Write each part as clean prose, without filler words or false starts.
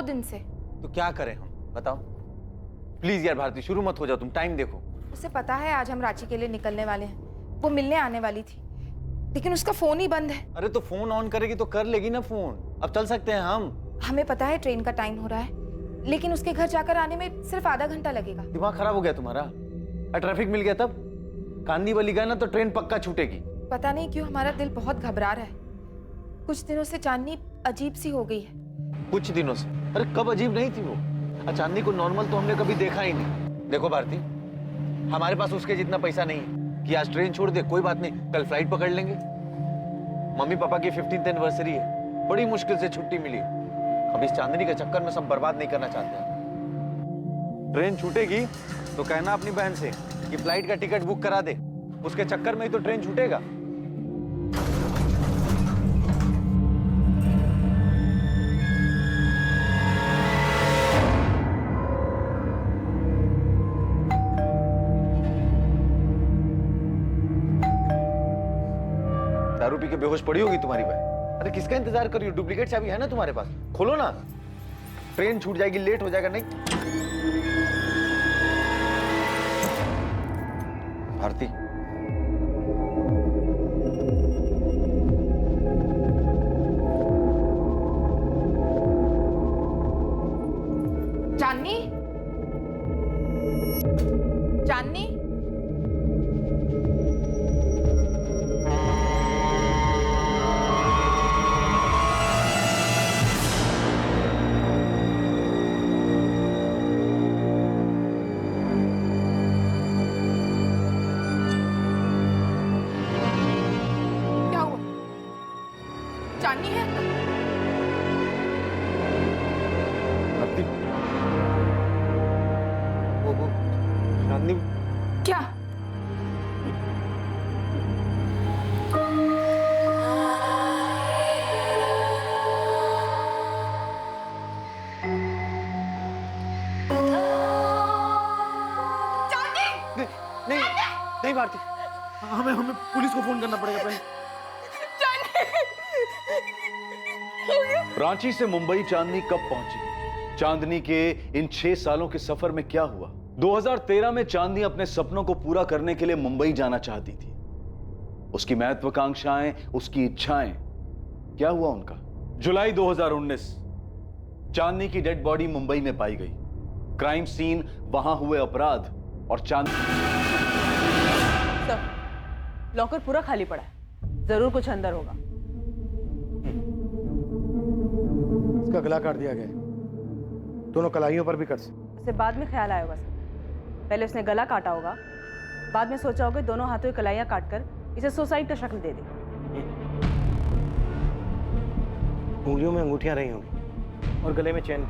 दिन से। तो क्या करें हम, बताओ प्लीज यार। भारती शुरू मत हो जाओ, तुम टाइम देखो। उसे पता है आज हम रांची के लिए निकलने वाले हैं, वो मिलने आने वाली थी, लेकिन उसका फोन ही बंद है। अरे तो फोन ऑन करेगी तो कर लेगी ना फोन। अब चल सकते हैं हम। हमें पता है ट्रेन का टाइम हो रहा है, लेकिन उसके घर जाकर आने में सिर्फ आधा घंटा लगेगा। दिमाग खराब हो गया तुम्हारा? ट्रैफिक मिल गया तब कांदी वाली गए ना तो ट्रेन पक्का छूटेगी। पता नहीं क्यों हमारा दिल बहुत घबरा रहा है। कुछ दिनों से चांदनी अजीब सी हो गई है। कुछ दिनों से? अरे कब अजीब नहीं थी वो? चांदनी को नॉर्मल तो हमने कभी देखा ही नहीं। देखो भारती, हमारे पास उसके जितना पैसा नहीं है कि आज ट्रेन छोड़ दे। कोई बात नहीं, कल फ्लाइट पकड़ लेंगे। मम्मी पापा की 15th एनिवर्सरी है, बड़ी मुश्किल से छुट्टी मिली। अब इस चांदनी के चक्कर में सब बर्बाद नहीं करना चाहते हैं। ट्रेन छूटेगी तो कहना अपनी बहन से कि फ्लाइट का टिकट बुक करा दे। उसके चक्कर में ही तो ट्रेन छूटेगा। दारू पी के बेहोश पड़ी होगी तुम्हारी बहन। अरे किसका इंतजार कर रही हो? डुप्लीकेट चाबी है ना तुम्हारे पास, खोलो ना। ट्रेन छूट जाएगी, लेट हो जाएगा। नहीं भारती, चांदनी, चांदनी, चांदनी है? भारती, वो चांदनी क्या? नहीं नहीं भारती, हमें पुलिस को फोन करना पड़ेगा पहले। रांची से मुंबई चांदनी कब पहुंची? चांदनी के इन 6 सालों के सफर में क्या हुआ? 2013 में चांदनी अपने सपनों को पूरा करने के लिए मुंबई जाना चाहती थी। उसकी महत्वाकांक्षाएं, उसकी इच्छाएं, क्या हुआ उनका? जुलाई 2019 चांदनी की डेड बॉडी मुंबई में पाई गई। क्राइम सीन, वहां हुए अपराध और चांदनी। लॉकर पूरा खाली पड़ा है, जरूर कुछ अंदर होगा। इसका गला काट दिया गया, दोनों कलाइयों पर भी कट से। उसे बाद में ख्याल आया होगा सर। पहले उसने गला काटा होगा, बाद में सोचा होगा दोनों हाथों की कलाइयां काटकर इसे सुसाइड का शक्ल दे दे। उंगलियों में अंगूठियां रही होंगी और गले में चैन।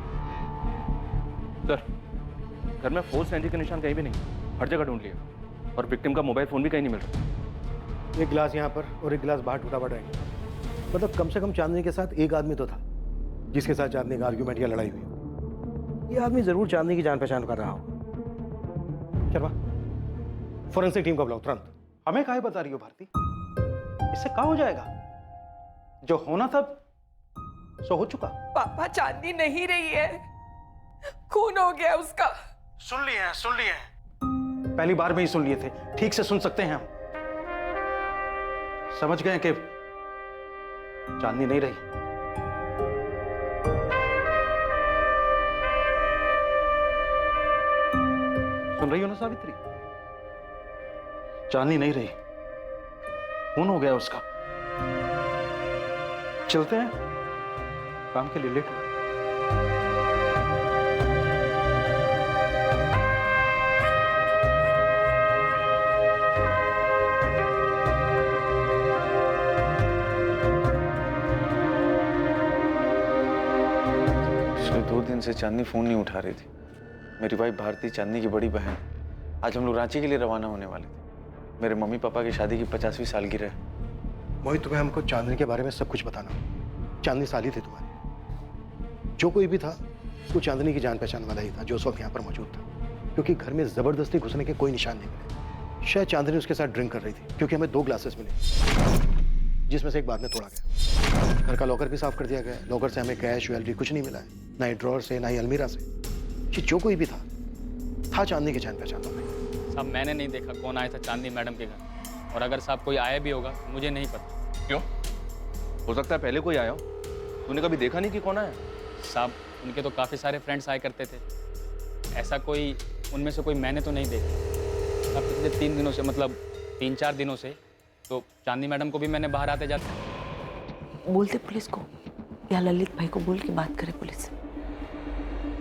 सर, घर में फोर्स एंट्री के निशान कहीं भी नहीं, हर जगह ढूंढ लिया और विक्टिम का मोबाइल फोन भी कहीं नहीं मिल रहा। एक गिलास यहाँ पर और एक गिलास बाहर टूटा पड़ा है। मतलब कम से कम चांदनी के साथ एक आदमी तो था जिसके साथ चांदनी का आर्ग्यूमेंट या लड़ाई हुई। ये आदमी जरूर चांदनी की जान पहचान कर रहा होगा। शर्मा, फोरेंसिक टीम को बुलाओ तुरंत। हमें काहे बता रही हो भारती? इससे क्या हो जाएगा? जो होना था सो हो चुका। पापा, चांदनी नहीं रही है, खून हो गया उसका। सुन लिए हैं, सुन लिए हैं। पहली बार में ही सुन लिए थे, ठीक से सुन सकते हैं हम। समझ गए कि चांदनी नहीं रही। सुन रही हो ना सावित्री? चांदनी नहीं रही, खून हो गया उसका। चलते हैं, काम के लिए लेट हो। पिछले 2 दिन से चांदनी फोन नहीं उठा रही थी। मेरी वाइफ भारती, चांदनी की बड़ी बहन। आज हम लोग रांची के लिए रवाना होने वाले थे। मेरे मम्मी पापा की शादी की 50वीं सालगिरह है। मोहित, तुम्हें हमको चांदनी के बारे में सब कुछ बताना। चांदनी साली थी तुम्हारी। जो कोई भी था वो चांदनी की जान पहचान वाला ही था जो उस वक्त यहाँ पर मौजूद था, क्योंकि घर में जबरदस्ती घुसने के कोई निशान नहीं मिले। शायद चांदनी उसके साथ ड्रिंक कर रही थी, क्योंकि हमें 2 ग्लासेस मिले। जिसमें से एक बाद में तोड़ा गया। घर का लॉकर भी साफ कर दिया गया। लॉकर से हमें कैश ज्वेलरी कुछ नहीं मिला है, ना ही ड्रॉर से ना ही अलमीरा से। ये जो कोई भी था चांदनी की जान पहचान वाला। साहब मैंने नहीं देखा कौन आया था चांदनी मैडम के घर, और अगर साहब कोई आया भी होगा मुझे नहीं पता। क्यों? हो सकता है पहले कोई आया हो, तूने कभी देखा नहीं कि कौन आया? साहब उनके तो काफ़ी सारे फ्रेंड्स आया करते थे, ऐसा कोई उनमें से कोई मैंने तो नहीं देखा। अब पिछले 3 दिनों से, मतलब 3-4 दिनों से तो चांदनी मैडम को भी मैंने बाहर आते जाते। बोलते पुलिस को या ललित भाई को बोल के बात करे पुलिस से।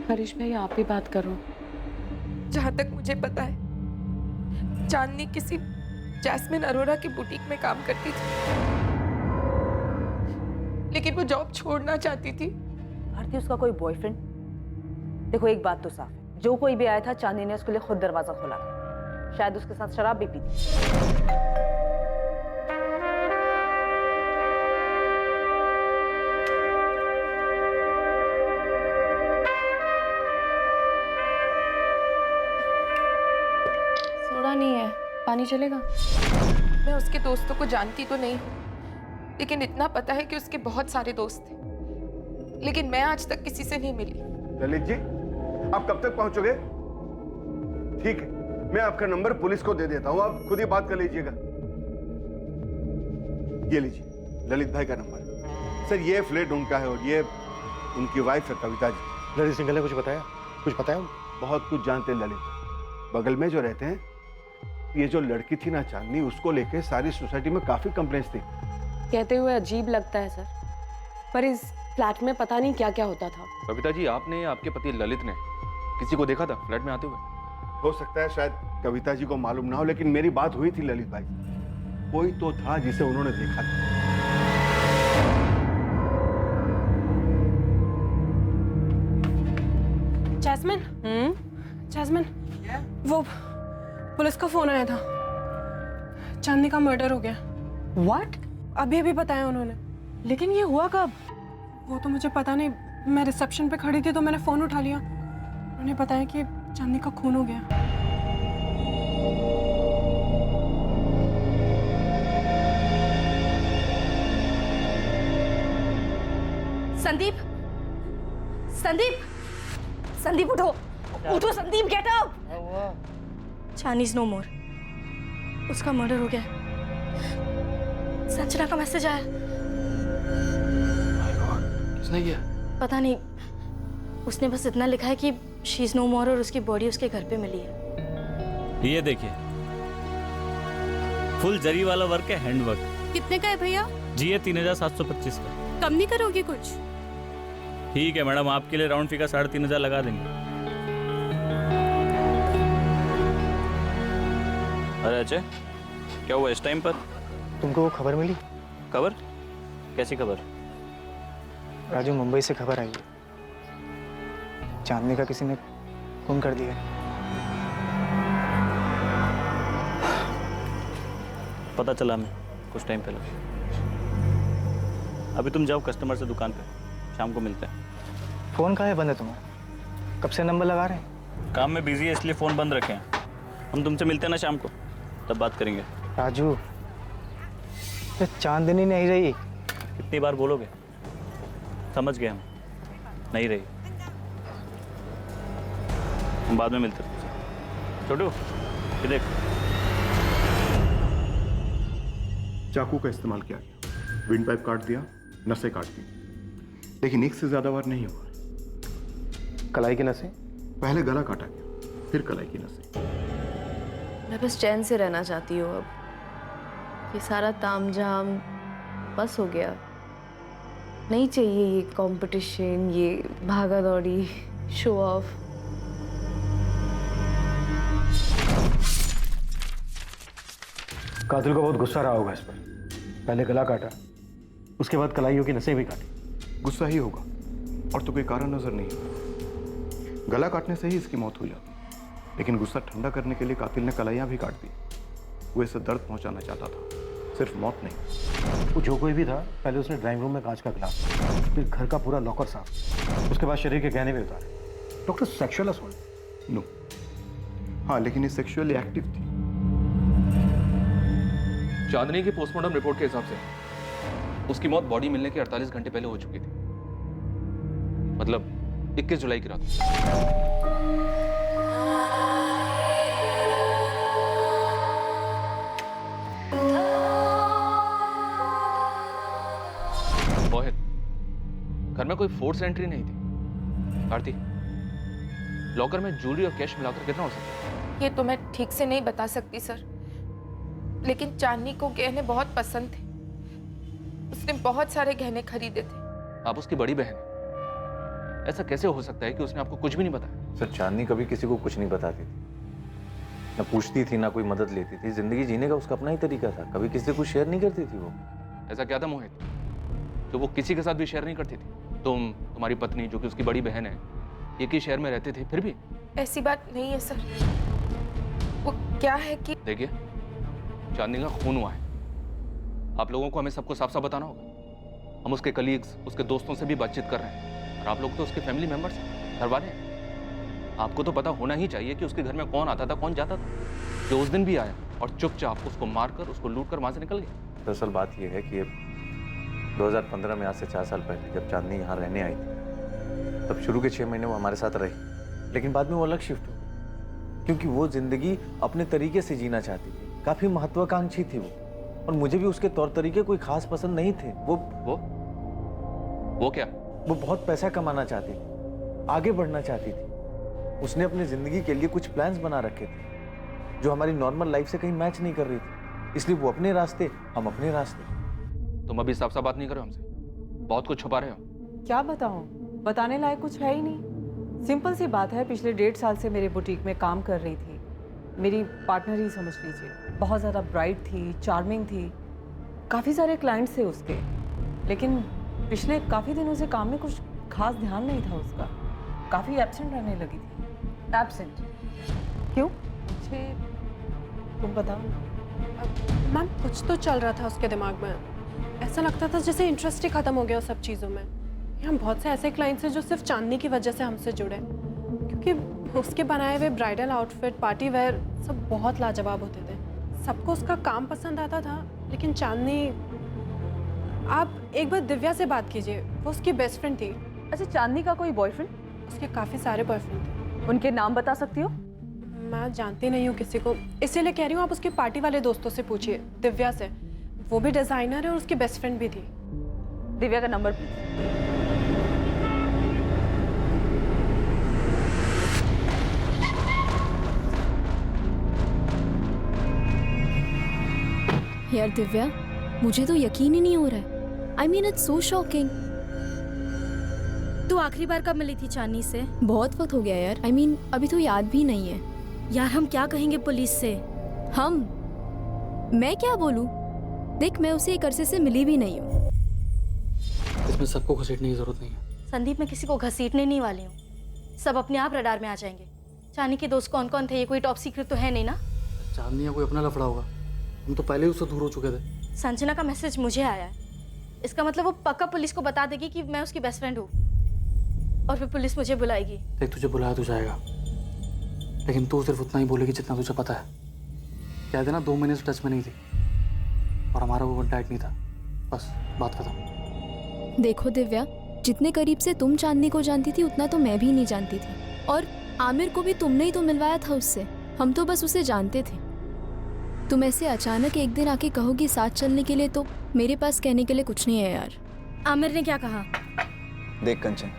हरीश भाई आप ही बात करो। जहां तक मुझे पता है चांदनी किसी जैस्मिन अरोरा की बुटीक में काम करती थी, लेकिन वो जॉब छोड़ना चाहती थी। भारती उसका कोई बॉयफ्रेंड? देखो एक बात तो साफ है, जो कोई भी आया था चांदनी ने उसके लिए खुद दरवाजा खोला था। शायद उसके साथ शराब भी पी थी। सोडा नहीं है, पानी चलेगा? मैं उसके दोस्तों को जानती तो नहीं हूँ, लेकिन इतना पता है कि उसके बहुत सारे दोस्त थे, लेकिन मैं आज तक किसी से नहीं मिली। ललित जी, आप कब तक पहुंचोगे? ठीक है, मैं आपका नंबर पुलिस को दे देता हूं, आप खुद ही बात कर लीजिएगा। ये लीजिए ललित भाई का नंबर। सर ये फ्लैट उनका है और ये उनकी वाइफ है कविता जी। ललित सिंघल ने कुछ बताया? कुछ पता है? बहुत कुछ जानते हैं ललित। बगल में जो रहते हैं, ये जो लड़की थी ना चांदनी, उसको लेके सारी सोसाइटी में काफी कंप्लेंट्स थी। कहते हुए अजीब लगता है सर, पर इस फ्लैट में पता नहीं क्या क्या होता था। कविता जी, आपने आपके पति ललित ने किसी को देखा था फ्लैट में आते हुए? हो सकता है शायद कविता जी को मालूम ना हो, लेकिन मेरी बात हुई थी ललित भाई। कोई तो था जिसे उन्होंने देखा था। जैस्मिन, जैस्मिन, वो पुलिस का फोन आया था, चांदनी का मर्डर हो गया। व्हाट? अभी अभी बताया उन्होंने। लेकिन ये हुआ कब? वो तो मुझे पता नहीं, मैं रिसेप्शन पे खड़ी थी तो मैंने फोन उठा लिया। उन्होंने बताया कि चांदनी का खून हो गया। संदीप, संदीप, संदीप उठो, उठो Sandeep, get up. Chandni is no more, उसका मर्डर हो गया। संजना का मैसेज आया। किसने किया? पता नहीं, उसने बस इतना लिखा है कि शी इज नो मोर और उसकी बॉडी उसके घर पे मिली है। ये देखिए, फुल जरी वाला वर्क है, हैंड वर्क। कितने का है भैया? जी ये 3725 का। कम नहीं करोगे कुछ? ठीक है मैडम, आपके लिए राउंड फिगर 3500 लगा देंगे। अरे अजय, क्या हुआ इस टाइम पर? तुमको वो खबर मिली? खबर? कैसी खबर? राजू, मुंबई से खबर आई है, चांदनी का किसी ने खून कर दिया। पता चला हमें कुछ टाइम पहले। अभी तुम जाओ कस्टमर से दुकान पे, शाम को मिलते हैं। फोन कहाँ है बंद है तुम्हारा? कब से नंबर लगा रहे हैं? काम में बिजी है इसलिए फ़ोन बंद रखे हैं। हम तुमसे मिलते हैं ना शाम को, तब बात करेंगे। राजू, ये चांदनी नहीं रही। कितनी बार बोलोगे? समझ गए हम, नहीं रही। हम बाद में मिलते हैं। छोटू, ये देख। चाकू का इस्तेमाल किया गया, विंड पाइप काट दिया, नसें काट दी, लेकिन एक से ज्यादा बार नहीं हुआ। कलाई की नसें? पहले गला काटा गया, फिर कलाई की नसें। मैं बस चैन से रहना चाहती हूँ अब। ये सारा तामझाम बस हो गया। नहीं चाहिए ये कंपटीशन, ये भागा दौड़ी, शो ऑफ। कातिल को बहुत गुस्सा रहा होगा इस पर। पहले गला काटा, उसके बाद कलाइयों की नसें भी काटी। गुस्सा ही होगा, और तो कोई कारण नजर नहीं है। गला काटने से ही इसकी मौत हुई जाती, लेकिन गुस्सा ठंडा करने के लिए कातिल ने कलाइयां भी काट दी। वो इसे दर्द पहुंचाना चाहता था, सिर्फ मौत नहीं। वो जो कोई भी था, पहले उसने ड्राइंग रूम में कांच का गिलास, फिर घर का पूरा लॉकर साफ, उसके बाद शरीर के गहने भी उतारे। Doctor, sexual assault? नो। हाँ, लेकिन ये सेक्सुअली एक्टिव थी। चांदनी की पोस्टमार्टम रिपोर्ट के हिसाब से उसकी मौत बॉडी मिलने के 48 घंटे पहले हो चुकी थी, मतलब 21 जुलाई की रात। मोहित, घर में कोई फोर्स एंट्री नहीं थी। आरती, लॉकर में ज्वेलरी और कैश मिलाकर कितना हो सकता है? ये तो मैं ठीक से नहीं बता सकती सर, लेकिन चांदनी को गहने बहुत पसंद थे। उसने बहुत सारे गहने खरीदे थे। आप उसकी बड़ी बहन हैं। ऐसा कैसे हो सकता है कि उसने आपको कुछ भी नहीं बताया? सर, चांदनी कभी किसी को कुछ नहीं बताती थी, ना पूछती थी, ना कोई मदद लेती थी। जिंदगी जीने का उसका अपना ही तरीका था, कभी किसी से कुछ शेयर नहीं करती थी वो। ऐसा क्या था मोहित जो वो किसी के साथ भी शेयर नहीं करती थी? तुम्हारी पत्नी जो कि उसकी बड़ी बहन है, एक ही शहर में रहते थे, फिर भी? ऐसी बात नहीं है सर। वो क्या है कि देखिए, चांदनी का खून हुआ है। आप लोगों को हमें सबको साफ साफ बताना होगा। हम उसके कलीग्स, उसके दोस्तों से भी बातचीत कर रहे हैं, और आप लोग तो उसके फैमिली मेंबर्स हैं, घर वाले हैं। आपको तो पता होना ही चाहिए कि उसके घर में कौन आता था, कौन जाता था। जो उस दिन भी आया और चुपचाप उसको मारकर, उसको लूट कर वहां से निकल गया। दरअसल बात यह है कि 2015 में, आज से 4 साल पहले, जब चांदनी यहाँ रहने आई थी, तब शुरू के 6 महीने वो हमारे साथ रही, लेकिन बाद में वो अलग शिफ्ट हो गई, क्योंकि वो जिंदगी अपने तरीके से जीना चाहती थी। काफी महत्वाकांक्षी थी वो, और मुझे भी उसके तौर तरीके कोई खास पसंद नहीं थे। वो क्या? वो बहुत पैसा कमाना चाहती थी, आगे बढ़ना चाहती थी। उसने अपनी जिंदगी के लिए कुछ प्लान्स बना रखे थे जो हमारी नॉर्मल लाइफ से कहीं मैच नहीं कर रही थी। इसलिए वो अपने रास्ते, हम अपने रास्ते। तुम अभी साफ साफ बात नहीं करो हमसे, बहुत कुछ छुपा रहे हो। क्या बताऊं, बताने लायक कुछ है ही नहीं। सिंपल सी बात है, पिछले 1.5 साल से मेरे बुटीक में काम कर रही थी। मेरी पार्टनर ही समझ लीजिए। बहुत ज़्यादा ब्राइट थी, चार्मिंग थी, काफ़ी सारे क्लाइंट्स थे उसके, लेकिन पिछले काफ़ी दिनों से काम में कुछ खास ध्यान नहीं था उसका। काफ़ी एब्सेंट रहने लगी थी। एब्सेंट? क्यों? मुझे तुम बताओ। मैम, कुछ तो चल रहा था उसके दिमाग में। ऐसा लगता था जैसे इंटरेस्ट ही खत्म हो गया उस सब चीज़ों में। यहाँ बहुत से ऐसे क्लाइंट्स हैं जो सिर्फ चांदनी की वजह से हमसे जुड़े, क्योंकि उसके बनाए हुए ब्राइडल आउटफिट, पार्टी वेयर सब बहुत लाजवाब होते थे। सबको उसका काम पसंद आता था, लेकिन चांदनी, आप एक बार दिव्या से बात कीजिए, वो उसकी बेस्ट फ्रेंड थी। अच्छा, चांदनी का कोई बॉयफ्रेंड? उसके काफ़ी सारे बॉयफ्रेंड थे। उनके नाम बता सकती हो? मैं जानती नहीं हूँ किसी को, इसीलिए कह रही हूँ आप उसके पार्टी वाले दोस्तों से पूछिए, दिव्या से। वो भी डिज़ाइनर है और उसकी बेस्ट फ्रेंड भी थी। दिव्या का नंबर प्लीज। यार दिव्या, मुझे तो यकीन ही नहीं हो रहा है। I mean it's so shocking. तू आखिरी बार कब मिली थी चांदनी से? बहुत वक्त हो गया यार। आई मीन अभी तो याद भी नहीं है। यार हम क्या कहेंगे पुलिस से? मैं क्या बोलूं? देख, मैं उसे एक अरसे से मिली भी नहीं हूँ। इसमें सबको घसीटने की जरूरत नहीं है। संदीप, मैं किसी को घसीटने नहीं वाली हूँ। सब अपने आप रडार में आ जाएंगे। चांदनी के दोस्त कौन कौन थे, ये कोई टॉप सीक्रेट तो है नहीं ना? चांदनी या कोई अपना लफड़ा होगा, हम तो पहले ही उससे दूर हो चुके थे। संजना का मैसेज मुझे आया है, इसका मतलब वो पक्का पुलिस को बता देगी कि मैं उसकी बेस्ट फ्रेंड हूँ, और फिर पुलिस मुझे बुलाएगी। देख, तुझे बुलाया तो जाएगा, लेकिन तू सिर्फ उतना ही बोलेगी जितना तुझे पता है। कह देना 2 महीने से टच में नहीं थी और हमारा वो कॉन्टैक्ट नहीं था, बस बात खत्म। देखो दिव्या, जितने करीब से तुम चांदनी को जानती थी उतना तो मैं भी नहीं जानती थी, और आमिर को भी तुमने ही तो मिलवाया था उससे। हम तो बस उसे जानते थे। तुम ऐसे अचानक एक दिन आके कहोगी साथ चलने के लिए, तो मेरे पास कहने के लिए कुछ नहीं है यार। आमिर ने क्या कहा? देख कंचन,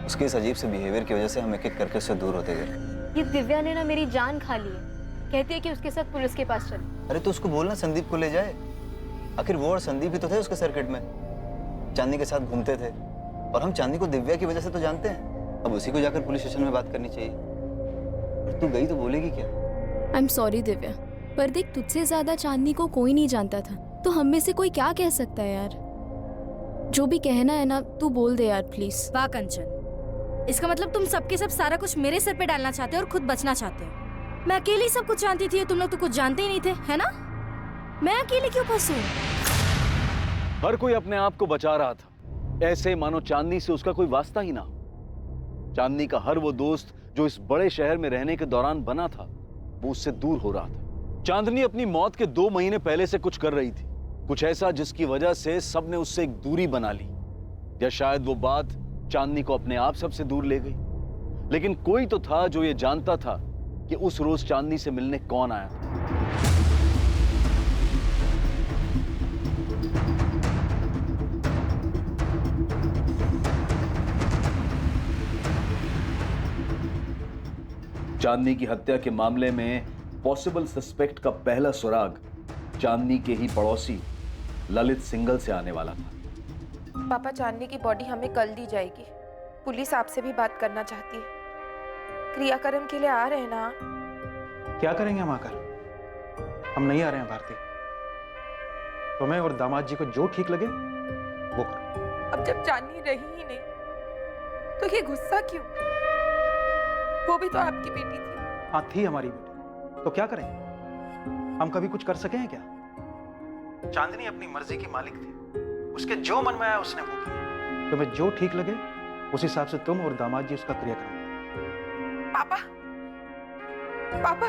उसके इस अजीब से बिहेवियर की वजह से हम एक एक करके उससे दूर होते गए। ये दिव्या ने ना मेरी जान खा ली है। कहती है कि उसके साथ पुलिस के पास चले। अरे तो उसको बोलना संदीप को ले जाए। आखिर वो और संदीप ही तो थे उसके सर्किट में, चांदनी के साथ घूमते थे, और हम चांदनी को दिव्या की वजह से तो जानते हैं। अब उसी को जाकर पुलिस स्टेशन में बात करनी चाहिए। और तू गई तो बोलेगी क्या? आई एम सॉरी दिव्या, पर देख, तुझसे ज्यादा चांदनी को कोई नहीं जानता था, तो हम में से कोई क्या कह सकता है यार। जो भी कहना है ना, तू बोल दे यार प्लीज। वाह कंचन, इसका मतलब तुम सबके सब सारा कुछ मेरे सर पे डालना चाहते हो और खुद बचना चाहते हो। मैं अकेली सब कुछ जानती थी, तुम लोग तो कुछ जानते ही नहीं थे, है ना? मैं अकेले क्यों फंसूं? हर कोई अपने आप को बचा रहा था, ऐसे मानो चांदनी से उसका कोई वास्ता ही ना हो। चांदनी का हर वो दोस्त जो इस बड़े शहर में रहने के दौरान बना था, वो उससे दूर हो रहा था। चांदनी अपनी मौत के 2 महीने पहले से कुछ कर रही थी, कुछ ऐसा जिसकी वजह से सबने उससे एक दूरी बना ली, या शायद वो बात चांदनी को अपने आप सबसे दूर ले गई। लेकिन कोई तो था जो ये जानता था कि उस रोज चांदनी से मिलने कौन आया था। चांदनी की हत्या के मामले में पॉसिबल सस्पेक्ट का पहला सुराग चांदनी के ही पड़ोसी ललित सिंगल से आने वाला था। पापा, चांदनी की बॉडी हमें कल दी जाएगी। पुलिस आपसे भी बात करना चाहती है। क्रियाक्रम के लिए आ रहे हैं ना? क्या करेंगे हम आकर? हम नहीं आ रहे हैं भारती। तुम्हें और दामाद जी को जो ठीक लगे वो करो। अब जब चांदनी रही ही नहीं तो ये गुस्सा क्यों? वो भी तो आपकी बेटी थी। हाँ, थी हमारी बेटी, तो क्या करें? हम कभी कुछ कर सके हैं क्या? चांदनी अपनी मर्जी की मालिक थी, उसके जो मन में आया उसने वो किया। तुम्हें जो ठीक लगे उस हिसाब से तुम और दामाद जी उसका क्रियाक्रम करो। पापा, पापा,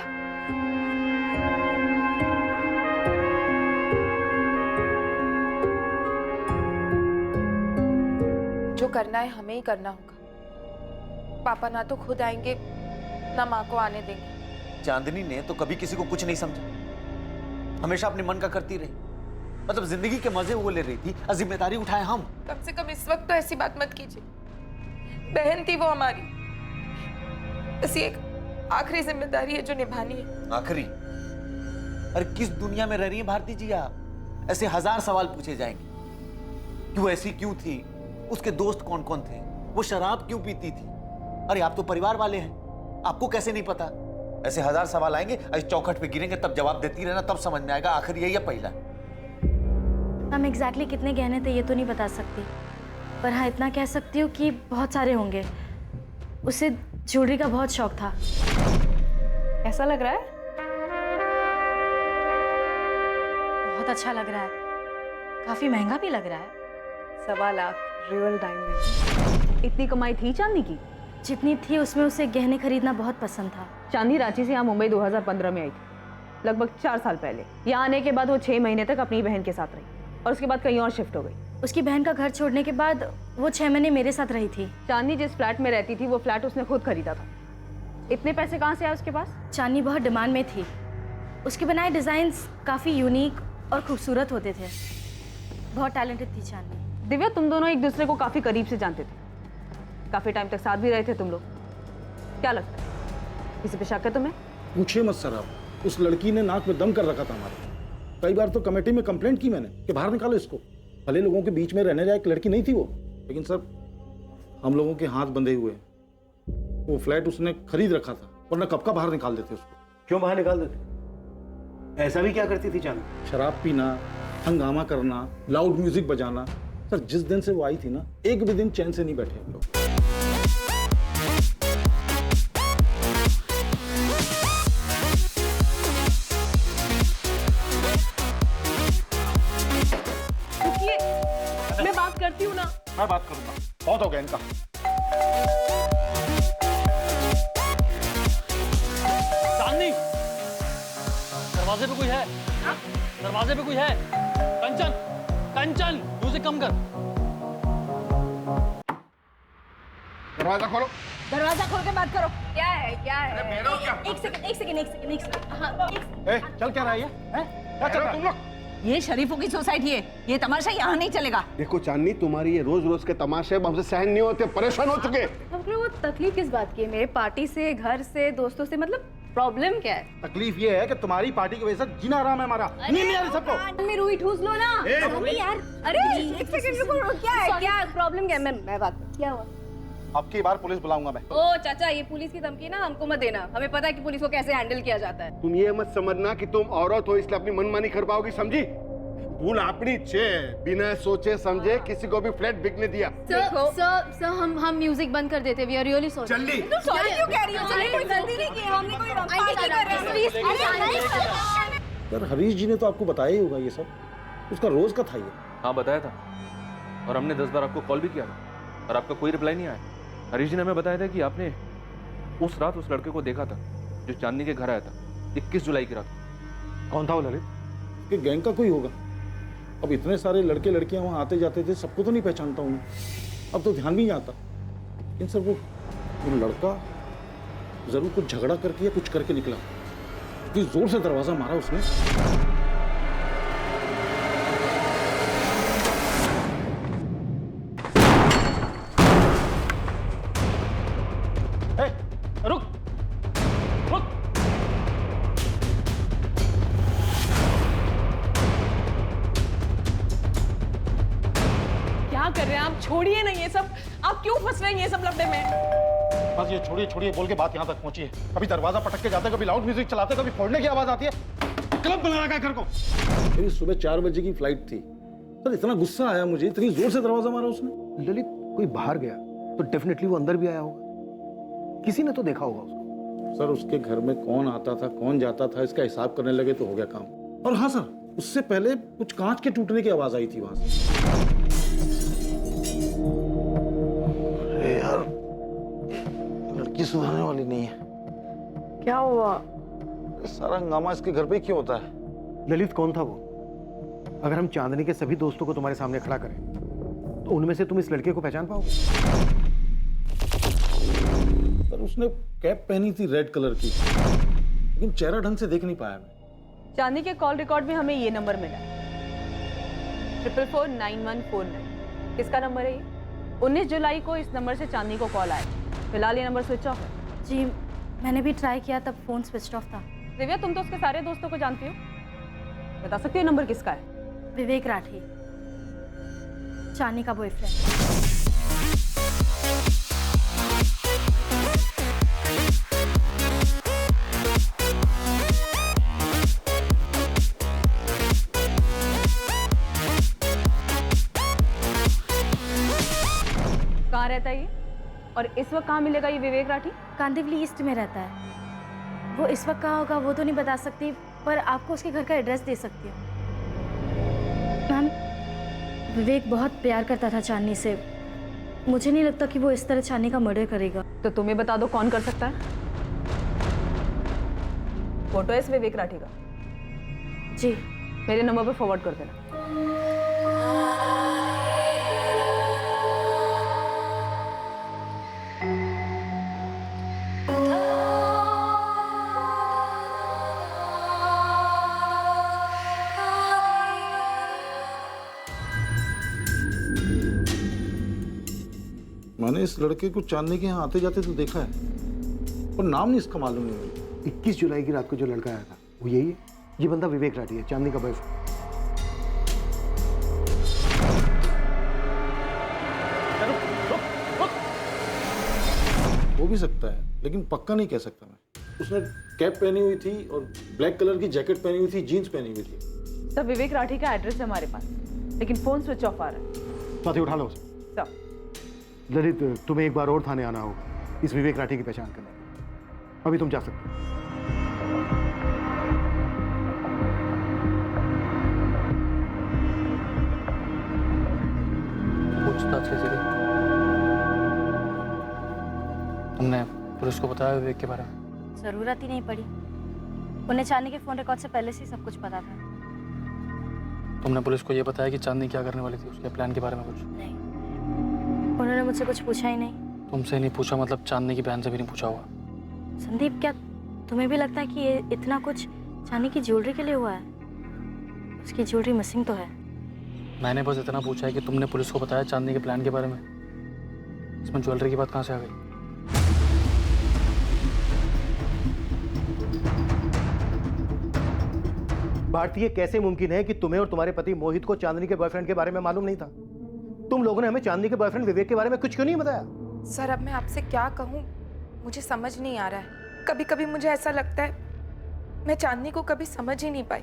जो करना है हमें ही करना होगा। पापा ना तो खुद आएंगे ना माँ को आने देंगे। चांदनी ने तो कभी किसी को कुछ नहीं समझा, हमेशा अपने मन का करती रही। मतलब जिंदगी के मजे वो ले रही थी और जिम्मेदारी उठाए हम। कम से कम इस वक्त तो ऐसी बात मत कीजिए। बहन थी वो हमारी, बस ये एक आखिरी जिम्मेदारी है जो निभानी है। आखिरी? अरे किस दुनिया में रह रही हैं भारती जी आप? ऐसे हजार सवाल पूछे जाएंगे कि वो ऐसी क्यों थी, उसके दोस्त कौन कौन थे, वो शराब क्यों पीती थी। अरे आप तो परिवार वाले हैं, आपको कैसे नहीं पता? ऐसे हजार सवाल आएंगे, इस चौखट पे गिरेंगे, तब जवाब देती रहना, तब समझ में आएगा आखिर यही या पहला। हम एग्जैक्टली कितने गहने थे ये तो नहीं बता सकती, पर हाँ इतना कह सकती हूँ कि बहुत सारे होंगे। उसे ज्वेलरी का बहुत शौक था। ऐसा लग रहा है? बहुत अच्छा लग रहा है, काफी महंगा भी लग रहा है। 1.25 लाख रियल डायमंड। इतनी कमाई थी चांदनी की? जितनी थी उसमें उसे गहने खरीदना बहुत पसंद था। चांदनी रांची से यहाँ मुंबई 2015 में आई थी, लगभग 4 साल पहले। यहाँ आने के बाद वो 6 महीने तक अपनी बहन के साथ रही और उसके बाद कहीं और शिफ्ट हो गई। उसकी बहन का घर छोड़ने के बाद वो 6 महीने मेरे साथ रही थी। चांदनी जिस फ्लैट में रहती थी वो फ्लैट उसने खुद खरीदा था। इतने पैसे कहाँ से आए उसके पास? चांदनी बहुत डिमांड में थी। उसके बनाए डिजाइन्स काफी यूनिक और खूबसूरत होते थे। बहुत टैलेंटेड थी चांदनी। दिव्या, तुम दोनों एक दूसरे को काफी करीब से जानते थे, काफी टाइम तक साथ भी रहे थे तुम लोग। क्या लगता है किसी पे शक है तुम्हें? पूछिए मत सर, आप उस लड़की ने नाक में दम कर रखा था हमारे। कई बार तो कमेटी में कंप्लेंट की मैंने कि बाहर निकालो इसको। भले लोगों के बीच में रहने लायक लड़की नहीं थी वो, लेकिन सर हम लोगों के हाथ बंधे हुए। वो फ्लैट उसने खरीद रखा था, वरना कब का बाहर निकाल देते उसको। क्यों बाहर निकाल देते? ऐसा भी क्या करती थी चांदनी? शराब पीना, हंगामा करना, लाउड म्यूजिक बजाना। सर जिस दिन से वो आई थी ना, एक भी दिन चैन से नहीं बैठे हम लोग। मैं बात करती हूँ ना। मैं बात करूंगा, बहुत हो गया इनका। चांदनी, दरवाजे पे कोई है? दरवाजे पे कोई है? कंचन, कंचन, म्यूजिक कम कर। दरवाजा खोलो। दरवाजा खोल के बात करो। क्या है, क्या है? क्या? एक सेकंड। हाँ, चल क्या रहा है ये? क्या चल रहा है? तुम लोग ये शरीफों की सोसाइटी है, ये तमाशा यहाँ नहीं चलेगा। देखो चांदनी, तुम्हारी ये रोज रोज के तमाशे अब हमसे सहन नहीं होते, परेशान हो चुके। हमको वो तकलीफ किस बात की है? मेरे पार्टी से, घर से, दोस्तों से, मतलब प्रॉब्लम क्या है? तकलीफ ये है कि तुम्हारी पार्टी की वजह से जीना आराम है हमारा। नींद नहीं आ रही सबको। में रुई ठूस लो ना। अरे यार, अरे एक सेकंड रुको, क्या है? क्या प्रॉब्लम क्या है? मैं बात, क्या हुआ? अब की बार पुलिस बुलाऊंगा मैं। ओ चाचा, ये पुलिस की धमकी ना हमको मत देना। हमें पता है कि पुलिस को कैसे हैंडल किया जाता है। तुम ये मत समझना कि तुम औरत हो इसलिए अपनी मनमानी कर पाओगी, समझी? भूल अपनी छे, बिना सोचे समझे किसी को भी फ्लैट बिकने दिया। सर हम म्यूजिक बंद कर देते। We are really sorry. जल्दी। सॉरी क्यों कह रही हो? चलिए, कोई गलती नहीं की, हमने कोई रंग प्लीज। सर हरीश जी ने तो आपको बताया ही होगा ये सब, उसका रोज का था ये। हाँ बताया था, और हमने 10 बार आपको कॉल भी किया था और आपका कोई रिप्लाई नहीं आया। हरीश जी ने हमें बताया था कि आपने उस रात उस लड़के को देखा था जो चांदनी के घर आया था, 21 जुलाई की रात। कौन था वो ललित? कि गैंग का कोई होगा। अब इतने सारे लड़के लड़कियां वहां आते जाते थे, सबको तो नहीं पहचानता हूँ। अब तो ध्यान भी नहीं आता। इन सब वो लड़का जरूर कुछ झगड़ा करके या कुछ करके निकला। इतनी जोर से दरवाजा मारा उसने। रुक रुक। क्या कर रहे हैं आप? छोड़िए ना ये सब। आप क्यों फंस रहे हैं ये सब लफड़े में? बस ये छोड़िए छोड़िए बोल के बात यहाँ तक पहुंची है। कभी दरवाजा पटक के जाते, कभी लाउड म्यूजिक चलाते, कभी फोड़ने की आवाज आती है। क्लब बना रखा है घर को। मेरी सुबह 4 बजे की फ्लाइट थी सर। इतना गुस्सा आया मुझे, इतनी जोर से दरवाजा मारा उसने। ललित, कोई बाहर गया तो डेफिनेटली वो अंदर भी आया होगा। किसी ने तो देखा होगा उसको। सर उसके घर में कौन आता था कौन जाता था इसका हिसाब करने लगे तो हो गया काम। और हाँ सर, उससे पहले कुछ कांच के टूटने की आवाज आई थी वहां से। अरे यार, लड़की सुधरने वाली नहीं है। क्या हुआ? सारा हंगामा इसके घर पे क्यों होता है? ललित, कौन था वो? अगर हम चांदनी के सभी दोस्तों को तुम्हारे सामने खड़ा करें तो उनमें से तुम इस लड़के को पहचान पाओगे? सर उसने कैप पहनी थी रेड कलर की, लेकिन चेहरा ढंग से देख नहीं पाया मैं। चांदनी के कॉल रिकॉर्ड में हमें ये नंबर मिला, 4449149। किसका नंबर है ये? 19 जुलाई को इस नंबर से चांदनी को कॉल आया। फिलहाल ये नंबर स्विच ऑफ है। जी मैंने भी ट्राई किया, तब फोन स्विच ऑफ था। दिव्या, तुम तो उसके सारे दोस्तों को जानती हो, बता सकती हो नंबर किसका है? विवेक राठी, चांदनी का बॉयफ्रेंड। कहाँ रहता है ये? और इस वक्त कहाँ मिलेगा ये विवेक राठी? कांदिवली ईस्ट में रहता है वो। इस वक्त कहाँ होगा वो तो नहीं बता सकती, पर आपको उसके घर का एड्रेस दे सकती हूँ। मैम, विवेक बहुत प्यार करता था चांदनी से। मुझे नहीं लगता कि वो इस तरह चांदनी का मर्डर करेगा। तो तुम्हें बता दो कौन कर सकता है? फोटो है इस विवेक राठी का? जी। मेरे नंबर पर फॉरवर्ड कर देना। मैंने इस लड़के को चांदनी के यहाँ आते जाते तो देखा है, पर नाम नहीं इसका मालूम नहीं मुझे। 21 जुलाई की रात को जो लड़का आया था वो यही है। ये बंदा विवेक राठी है, चांदनी का बॉयफ्रेंड। हो भी सकता है, लेकिन पक्का नहीं कह सकता मैं। उसने कैप पहनी हुई थी और ब्लैक कलर की जैकेट पहनी हुई थी, जीन्स पहनी हुई थी। सब विवेक राठी का एड्रेस है हमारे पास, लेकिन फोन स्विच ऑफ आ रहा है। साथी उठा लो उसे। सब। ललित, तुम्हें एक बार और थाने आना होगा इस विवेक राठी की पहचान करने। अभी तुम जा सकते हो। पूछताछ कैसे की? तुमने पुलिस को बताया विवेक के बारे में? जरूरत ही नहीं पड़ी, उन्हें चांदनी के फोन रिकॉर्ड से पहले से सब कुछ पता था। तुमने पुलिस को ये बताया कि चांदनी क्या करने वाली थी, उसके प्लान के बारे में कुछ? नहीं, उन्होंने मुझसे कुछ पूछा ही नहीं। तुमसे नहीं पूछा मतलब चांदनी की बहन से भी नहीं पूछा होगा? संदीप, क्या तुम्हें भी लगता है कि ये इतना कुछ चांदनी की ज्वेलरी के लिए हुआ है? उसकी ज्वेलरी मिसिंग तो है। मैंने बस इतना पूछा है कि तुमने पुलिस को बताया चांदनी के प्लान के बारे में। इसमें ज्वेलरी की बात कहाँ से आ गई? भारतीय, कैसे मुमकिन है कि तुम्हें और तुम्हारे पति मोहित को चांदनी के बॉयफ्रेंड के बारे में मालूम नहीं था? तुम लोगों ने हमें चांदनी के बॉयफ्रेंड विवेक के बारे में कुछ क्यों नहीं बताया? सर, अब मैं आपसे क्या कहूँ, मुझे समझ नहीं आ रहा है। कभी कभी मुझे ऐसा लगता है मैं चांदनी को कभी समझ ही नहीं पाई।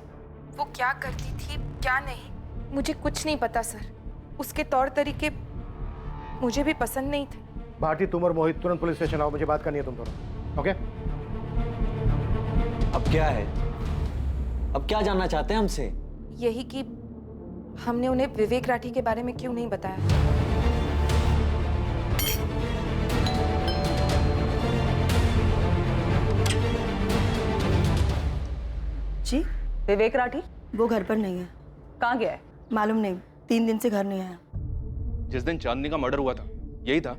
वो क्या करती थी क्या नहीं, मुझे कुछ नहीं पता सर। उसके तौर तरीके मुझे भी पसंद नहीं थे। भारती, तुम और मोहित तुरंत पुलिस स्टेशन आओ, मुझे बात करनी है तुम दोनों। ओके? अब क्या है? अब क्या जानना चाहते हैं हमसे? यही कि हमने उन्हें विवेक राठी के बारे में क्यों नहीं बताया। जी, विवेक राठी? वो घर पर नहीं है। कहाँ गया है? मालूम नहीं, 3 दिन से घर नहीं आया। जिस दिन चांदनी का मर्डर हुआ था यही था?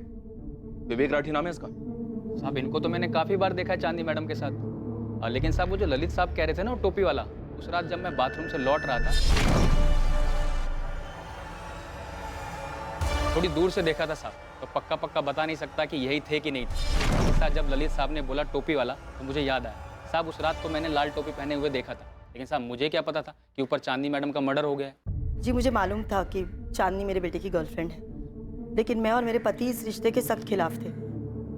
विवेक राठी नाम है इसका? साहब इनको तो मैंने काफ़ी बार देखा है चांदनी मैडम के साथ। लेकिन साहब वो जो ललित साहब कह रहे थे ना, वो टोपी वाला, उस रात जब मैं बाथरूम से लौट रहा था, थोड़ी दूर से देखा था साहब, तो पक्का पक्का बता नहीं सकता कि यही थे कि नहीं थे। साहब जब ललित साहब ने बोला टोपी वाला तो मुझे याद आया, साहब उस रात तो मैंने लाल टोपी पहने हुए देखा था, लेकिन साहब मुझे क्या पता था कि ऊपर चांदनी मैडम का मर्डर हो गया है। जी मुझे मालूम था कि चांदनी मेरे बेटे की गर्लफ्रेंड है, लेकिन मैं और मेरे पति इस रिश्ते के सख्त खिलाफ थे।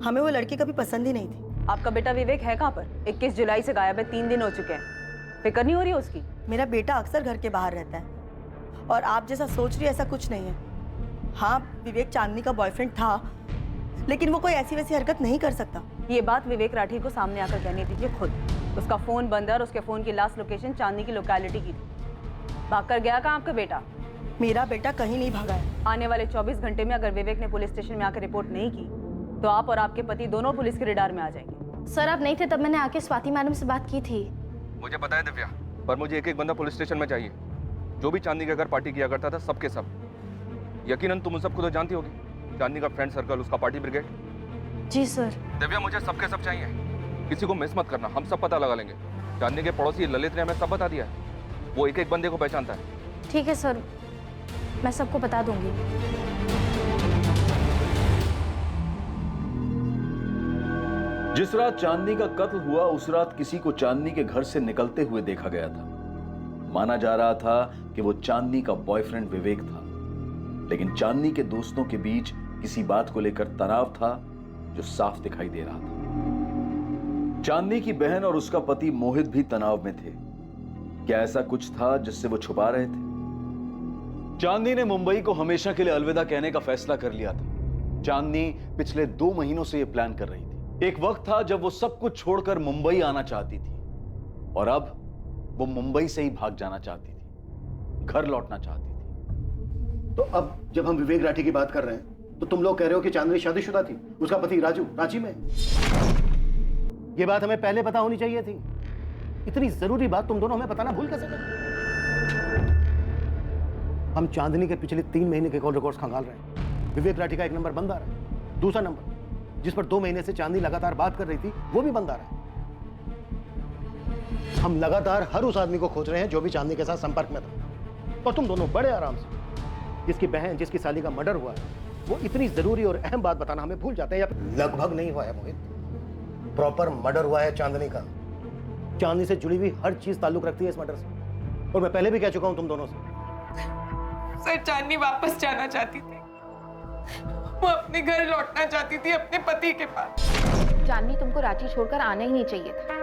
हमें वो लड़की कभी पसंद ही नहीं थी। आपका बेटा विवेक है कहाँ पर? 21 जुलाई से गायब है, 3 दिन हो चुके हैं। फिक्र नहीं हो रही उसकी? मेरा बेटा अक्सर घर के बाहर रहता है और आप जैसा सोच रही है ऐसा कुछ नहीं है। हाँ, विवेक चांदनी का बॉयफ्रेंड था, लेकिन वो कोई ऐसी वैसी हरकत नहीं कर सकता। ये बात विवेक राठी को सामने आकर कहनी दीजिए खुद। उसका फोन बंद है और उसके फोन की लास्ट लोकेशन चांदनी की लोकेलिटी की थी। भागकर गया कहाँ आपका बेटा? मेरा बेटा कहीं नहीं भागा है। आने वाले 24 घंटे में अगर विवेक ने पुलिस स्टेशन में आकर रिपोर्ट नहीं की तो आप और आपके पति दोनों पुलिस के रडार में आ जाएंगे। सर आप नहीं थे तब मैंने आके स्वाति मैडम से बात की थी। मुझे पता है दिव्या, पर मुझे एक बंदा पुलिस स्टेशन में चाहिए जो भी चांदनी के घर पार्टी किया करता था, सबके सब। यकीनन तुम उन सबको तो जानती होगी, चांदनी का फ्रेंड सर्कल, उसका पार्टी ब्रिगेड। जी सर। दिव्या मुझे सबके सब चाहिए, किसी को मिस मत करना, हम सब पता लगा लेंगे। चांदनी के पड़ोसी ललित ने हमें सब बता दिया है, वो एक बंदे को पहचानता है। ठीक है सर, मैं सबको बता दूंगी। जिस रात चांदनी का कत्ल हुआ उस रात किसी को चांदनी के घर से निकलते हुए देखा गया था। माना जा रहा था कि वो चांदनी का बॉयफ्रेंड विवेक था, लेकिन चांदनी के दोस्तों के बीच किसी बात को लेकर तनाव था जो साफ दिखाई दे रहा था। चांदनी की बहन और उसका पति मोहित भी तनाव में थे। क्या ऐसा कुछ था जिससे वो छुपा रहे थे? चांदनी ने मुंबई को हमेशा के लिए अलविदा कहने का फैसला कर लिया था। चांदनी पिछले 2 महीनों से यह प्लान कर रही थी। एक वक्त था जब वो सब कुछ छोड़कर मुंबई आना चाहती थी और अब वो मुंबई से ही भाग जाना चाहती थी, घर लौटना चाहती थी। तो अब जब हम विवेक राठी की बात कर रहे हैं तो तुम लोग कह रहे हो कि चांदनी शादीशुदा थी, उसका पति राजू रांची में। ये बात हमें पहले पता होनी चाहिए थी। इतनी जरूरी बात तुम दोनों हमें बताना भूल कैसे गए? हम चांदनी के पिछले 3 महीने के कॉल रिकॉर्ड्स खंगाल रहे हैं। विवेक राठी का एक नंबर बंद आ रहा है, दूसरा नंबर जिस पर 2 महीने से चांदनी लगातार बात कर रही थी वो भी बंद आ रहा है। हम लगातार हर उस आदमी को खोज रहे हैं जो भी चांदनी के साथ संपर्क में था, और तुम दोनों बड़े आराम से जिसकी बहन, जिसकी साली का मर्डर हुआ है, वो इतनी जरूरी और अहम बात बताना हमें भूल जाते हैं। या लगभग नहीं हुआ है मोहित, प्रॉपर मर्डर हुआ है चांदनी का। चांदनी से जुड़ी हुई हर चीज ताल्लुक रखती है इस मर्डर से, और मैं पहले भी कह चुका हूं तुम दोनों से। सर चांदनी वापस जाना चाहती थी, वो अपने घर लौटना चाहती थी, अपने पति के पास। चांदनी तुमको रांची छोड़कर आना ही नहीं चाहिए था।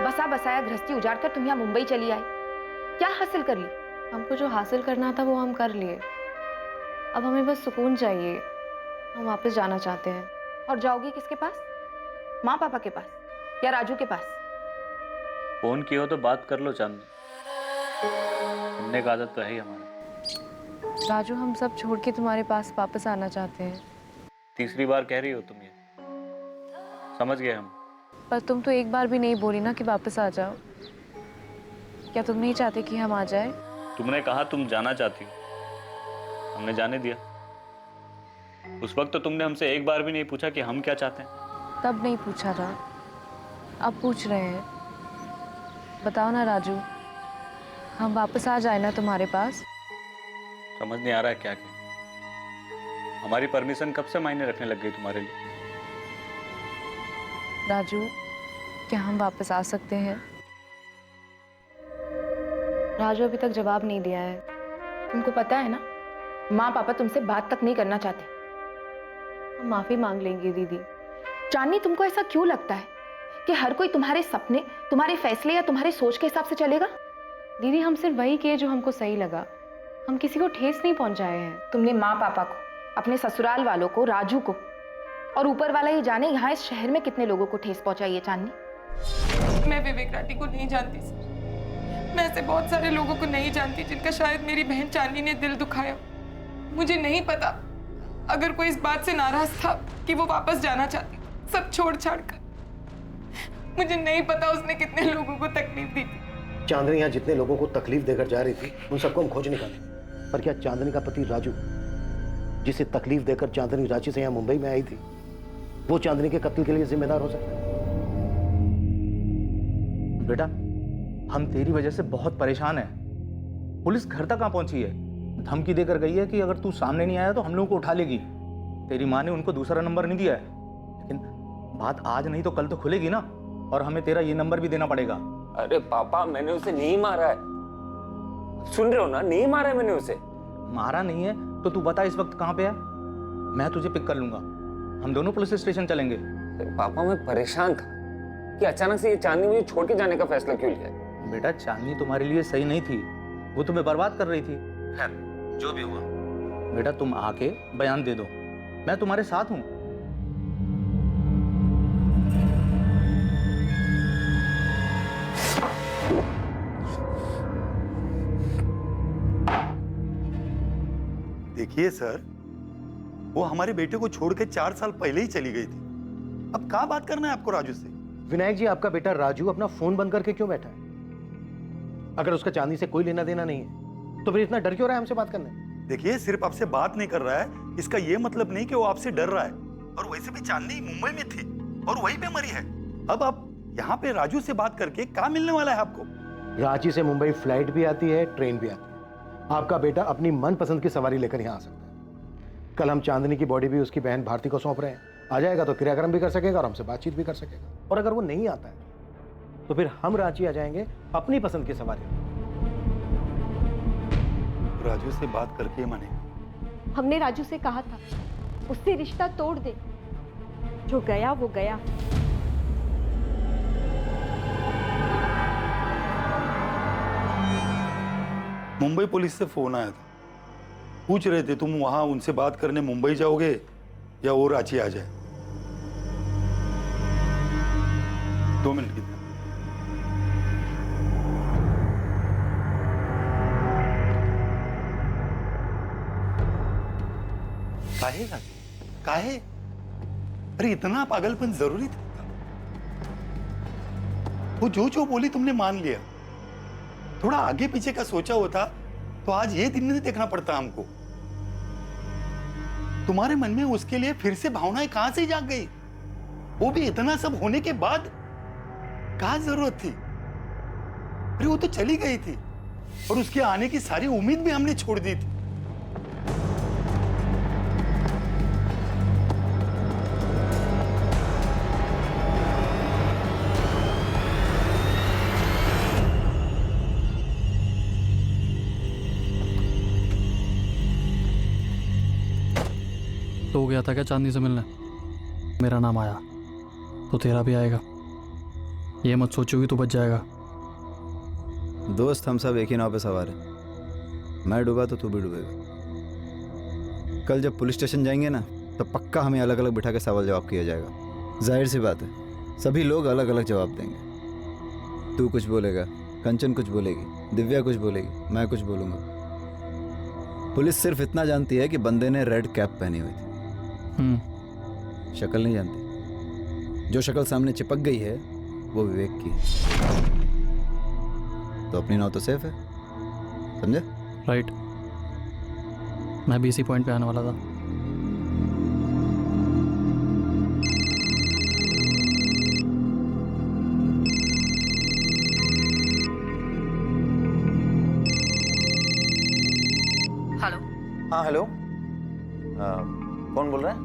बसा बसाया गृहस्थी उजाड़ कर तुम यहाँ मुंबई चली आई, क्या हासिल कर ली? हमको जो हासिल करना था वो हम कर लिए, अब हमें बस सुकून चाहिए। हम वापस जाना चाहते हैं। और जाओगी किसके पास? माँ पापा के पास या राजू के पास? फोन किया हो तो बात कर लो चांदनी, सुनने का आदत तो है ही हमारा। राजू हम सब छोड़ के तुम्हारे पास वापस आना चाहते हैं। तीसरी बार कह रही हो तुम ये, समझ गए हम। पर तुम तो एक बार भी नहीं बोली ना कि वापस आ जाओ। क्या तुम नहीं चाहते कि हम आ जाए? तुमने कहा तुम जाना चाहती हो, हमने जाने दिया। उस वक्त तो तुमने हमसे एक बार भी नहीं पूछा कि हम क्या चाहते हैं। तब नहीं पूछा था, अब पूछ रहे हैं। बताओ ना राजू, हम वापस आ जाए ना तुम्हारे पास? समझ नहीं आ रहा है क्या क्या। हमारी परमिशन कब से मायने रखने लग गई तुम्हारे लिए? राजू, क्या हम वापस आ सकते हैं? राजू अभी तक जवाब नहीं दिया है। तुमको पता है ना, माँ पापा तुमसे बात तक नहीं करना चाहते। हम माफी मांग लेंगे दीदी। चांदनी तुमको ऐसा क्यों लगता है कि हर कोई तुम्हारे सपने, तुम्हारे फैसले या तुम्हारे सोच के हिसाब से चलेगा? दीदी हम सिर्फ वही किए जो हमको सही लगा, हम किसी को ठेस नहीं पहुंचाए हैं। तुमने माँ पापा को, अपने ससुराल वालों को, राजू को, और ऊपर वाला ही जाने यहाँ इस शहर में कितने लोगों को ठेस पहुंचाई है चांदनी। मैं विवेक राठी को नहीं जानती सर, मैं ऐसे बहुत सारे लोगों को नहीं जानती जिनका शायद मेरी बहन चांदनी ने दिल दुखाया। मुझे नहीं पता अगर कोई इस बात से नाराज था कि वो वापस जाना चाहती सब छोड़ छाड़ कर। मुझे नहीं पता उसने कितने लोगों को तकलीफ दी थी। चांदनी यहाँ जितने लोगों को तकलीफ देकर जा रही थी उन सबको हम खोज निकालेंगे। पर क्या चांदनी का पति राजू, जिसे तकलीफ देकर चांदनी रांची से यहां मुंबई में आई थी, वो चांदनी के कत्ल के लिए जिम्मेदार हो सकता है? बेटा, हम तेरी वजह से बहुत परेशान हैं। पुलिस घर तक कहाँ पहुंची है? धमकी देकर गई है कि अगर तू सामने नहीं आया तो हम लोगों को उठा लेगी। तेरी माँ ने उनको दूसरा नंबर नहीं दिया है, लेकिन बात आज नहीं तो कल तो खुलेगी ना, और हमें तेरा ये नंबर भी देना पड़ेगा। अरे पापा, मैंने उसे नहीं मारा है, सुन रहे हो ना? नहीं मारा है मैंने उसे। मारा नहीं है तो तू बता इस वक्त कहाँ पे है? मैं तुझे पिक कर लूंगा, हम दोनों पुलिस स्टेशन चलेंगे। पापा, मैं परेशान था कि अचानक से ये चांदनी मुझे छोड़ के जाने का फैसला क्यों लिया। बेटा, चांदनी तुम्हारे लिए सही नहीं थी, वो तुम्हें बर्बाद कर रही थी। खैर, जो भी हुआ, बेटा तुम आके बयान दे दो, मैं तुम्हारे साथ हूं। देखिए सर, वो हमारे बेटे को छोड़ के 4 साल पहले ही चली गई थी। अब क्या बात करना है आपको राजू से? विनायक जी, आपका बेटा राजू अपना फोन बंद करके क्यों बैठा है? अगर उसका चांदी से कोई लेना देना नहीं है तो फिर इतना डर क्यों रहा है हमसे बात करने? देखिए, सिर्फ आपसे बात नहीं कर रहा है, इसका ये मतलब नहीं कि वो आपसे डर रहा है। और वैसे भी चांदनी मुंबई में थी और वहीं पे मरी है। अब आप यहाँ पे राजू से बात करके क्या मिलने वाला है आपको? रांची से मुंबई फ्लाइट भी आती है, ट्रेन भी आती है। आपका बेटा अपनी मनपसंद की सवारी लेकर यहाँ आ सकता है। कल हम चांदनी की बॉडी भी उसकी बहन भारती को सौंप रहे हैं। आ जाएगा तो क्रियाक्रम भी कर सकेगा और हमसे बातचीत भी कर सकेगा। और अगर वो नहीं आता है तो फिर हम रांची आ जाएंगे अपनी पसंद की सवारी। राजू से बात करके माने। हमने राजू से कहा था उससे रिश्ता तोड़ दे, जो गया वो गया। मुंबई पुलिस से फोन आया था, पूछ रहे थे तुम वहां उनसे बात करने मुंबई जाओगे या वो रांची आ जाए। 2 मिनट की। काहे काहे? अरे इतना पागलपन जरूरी था? वो जो बोली तुमने मान लिया। थोड़ा आगे पीछे का सोचा होता तो आज ये दिन नहीं देखना पड़ता हमको। तुम्हारे मन में उसके लिए फिर से भावनाएं कहां से जाग गई? वो भी इतना सब होने के बाद? क्या जरूरत थी? अरे वो तो चली गई थी और उसके आने की सारी उम्मीद भी हमने छोड़ दी थी। तो हो गया था क्या चांदनी से मिलने? मेरा नाम आया तो तेरा भी आएगा। ये मत सोचोगी तो बच जाएगा। दोस्त, हम सब एक ही नाव पे सवार हैं। मैं डूबा तो तू भी डूबेगा। कल जब पुलिस स्टेशन जाएंगे ना, तो पक्का हमें अलग अलग बिठा के सवाल जवाब किया जाएगा। जाहिर सी बात है, सभी लोग अलग अलग जवाब देंगे। तू कुछ बोलेगा, कंचन कुछ बोलेगी, दिव्या कुछ बोलेगी, मैं कुछ बोलूँगा। पुलिस सिर्फ इतना जानती है कि बंदे ने रेड कैप पहनी हुई थी। शक्ल नहीं जानती। जो शक्ल सामने चिपक गई है वो विवेक की है। तो अपनी नाव तो सेफ है, समझे? राइट, मैं भी इसी पॉइंट पे आने वाला था। हेलो। हाँ हेलो, कौन बोल रहा है?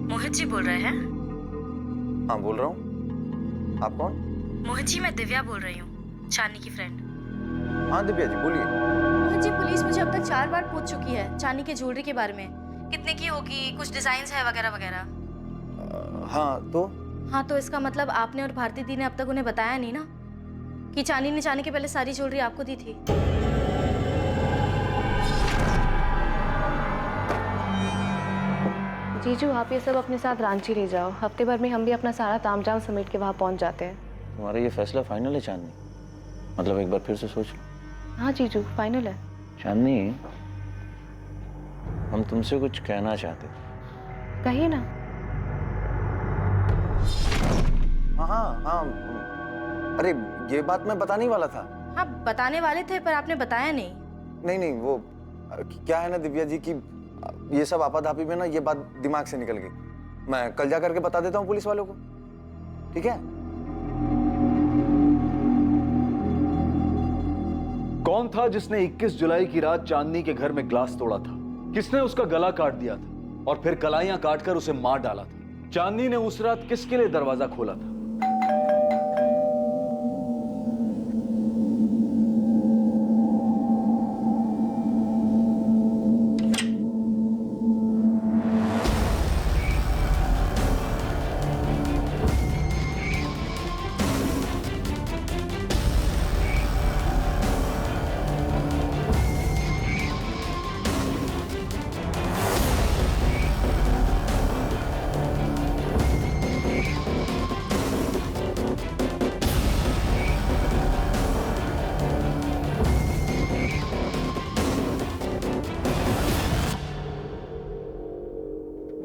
मोहित जी बोल रहे हैं? हाँ बोल रहा हूँ। आप कौन? मोहित जी, मैं दिव्या बोल रही हूँ, चांदनी की फ्रेंड। हाँ दिव्या जी बोलिए। मोहित जी, पुलिस मुझे अब तक 4 बार पूछ चुकी है चांदी के ज्वेलरी के बारे में। कितने की होगी, कुछ डिजाइन्स है वगैरह वगैरह। हाँ तो इसका मतलब आपने और भारती दी ने अब तक उन्हें बताया नहीं ना कि चांदी ने जाने के पहले सारी ज्वेलरी आपको दी थी। जीजू, आप ये सब अपने साथ रांची ले जाओ। हफ्ते भर में हम भी अपना सारा तामझाम समेट के वहाँ पहुँच जाते हैं। तुम्हारा ये फैसला फाइनल है चांदनी? मतलब एक बार फिर से सोच लो। हाँ जीजू, फाइनल है। चांदनी, हम तुमसे कुछ कहना चाहते थे। कहिए ना। हाँ, अरे ये बात मैं बताने ही वाला था। हाँ बताने वाले थे पर आपने बताया नहीं। नहीं वो क्या है ना दिव्या जी कि ये सब आपाधापी में ना ये बात दिमाग से निकल गई। मैं कल जा करके बता देता हूँ पुलिस वालों को, ठीक है? कौन था जिसने 21 जुलाई की रात चांदनी के घर में ग्लास तोड़ा था? किसने उसका गला काट दिया था और फिर कलाइयां काटकर उसे मार डाला था? चांदनी ने उस रात किसके लिए दरवाजा खोला था?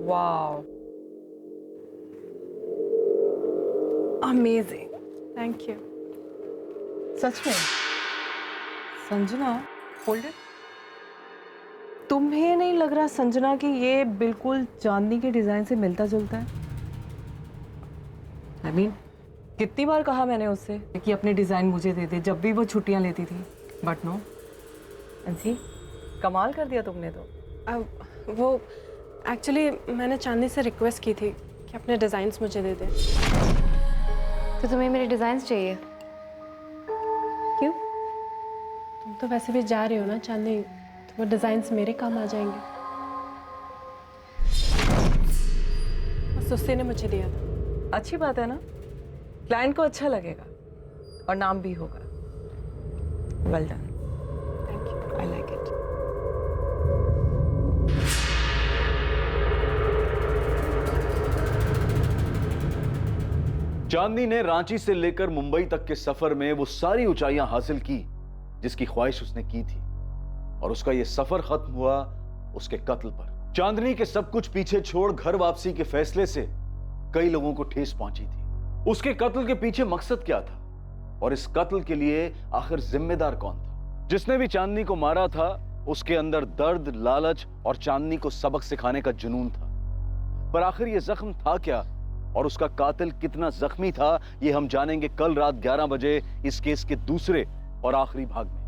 Wow, amazing, thank you. सच में संजना, होल्ड इट। तुम्हें नहीं लग रहा संजना कि ये बिल्कुल चांदनी के डिजाइन से मिलता जुलता है? I mean, कितनी बार कहा मैंने उससे कि अपने डिजाइन मुझे दे दे जब भी वो छुट्टियां लेती थी, बट नो। अंशी, कमाल कर दिया तुमने तो। वो एक्चुअली मैंने चांदनी से रिक्वेस्ट की थी कि अपने डिज़ाइंस मुझे दे दे। तो तुम्हें मेरे डिज़ाइंस चाहिए? क्यों? तुम तो वैसे भी जा रही हो ना चांदनी, तो वो डिज़ाइंस मेरे काम आ जाएंगे। बस उससे ने मुझे दिया था। अच्छी बात है ना, क्लाइंट को अच्छा लगेगा और नाम भी होगा। Well done, thank you, I like it. Chandni ने रांची से लेकर मुंबई तक के सफर में वो सारी ऊंचाइयां हासिल की जिसकी ख्वाहिश उसने की थी, और उसका ये सफर खत्म हुआ उसके कत्ल पर। चांदनी के सब कुछ पीछे छोड़ घर वापसी के फैसले से कई लोगों को ठेस पहुंची थी। उसके कत्ल के पीछे मकसद क्या था और इस कत्ल के लिए आखिर जिम्मेदार कौन था? जिसने भी चांदनी को मारा था उसके अंदर दर्द, लालच और चांदनी को सबक सिखाने का जुनून था। पर आखिर ये जख्म था क्या और उसका कातिल कितना जख्मी था, ये हम जानेंगे कल रात 11 बजे इस केस के दूसरे और आखिरी भाग में।